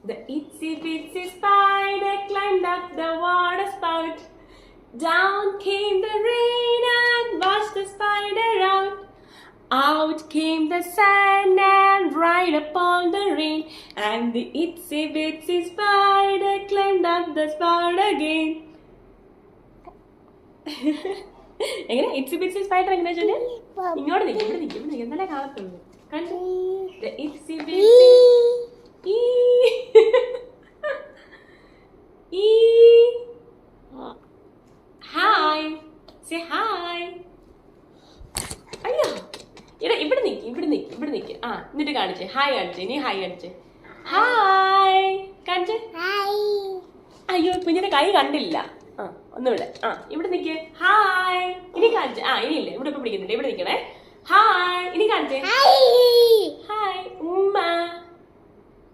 The itsy bitsy spider climbed up the water spout. Down came the rain and washed the spider out. Out came the sand and dried up all the rain. And the itsy bitsy spider climbed up the spout again. എങ്ങനെ ഇറ്റ്സി ബിറ്റ്സി spider എങ്ങനെ ചൊല്ലി? ഇങ്ങോട്ട് നിൽക്കും, ഇവിടെ നിൽക്കും, ഇവിടെ നിൽക്കും, എന്നാലേ കാണത്തുള്ളൂ. കണ്ടു? The itsy bitsy hi, say hi. അയ്യോ, ഇവിടെ നിൽക്കും, ഇവിടെ നിൽക്കും, ഇവിടെ നിൽക്കും. ആ, എന്നിട്ട് കാണിച്ചേ, ഹായ് കാണിച്ചേ, ഇനി ഹായ് കാണിച്ചേ, ഹായ് കാണിച്ചേ. അയ്യോ, കുഞ്ഞിന്റെ കൈ കണ്ടില്ല. ആ, ഒന്നുമില്ല. ആ, ഇവിടെ നിൽക്കേ, ഹായ്. ഇനി കാണിച്ചേ. ആ, ഇനിയില്ല, ഇവിടെ ഇപ്പൊ പിടിക്കുന്നുണ്ട്, ഇവിടെ നിൽക്കണേ. ഹായ്, ഇനി കാണിച്ചേ, ഹായ് ഉമ്മ.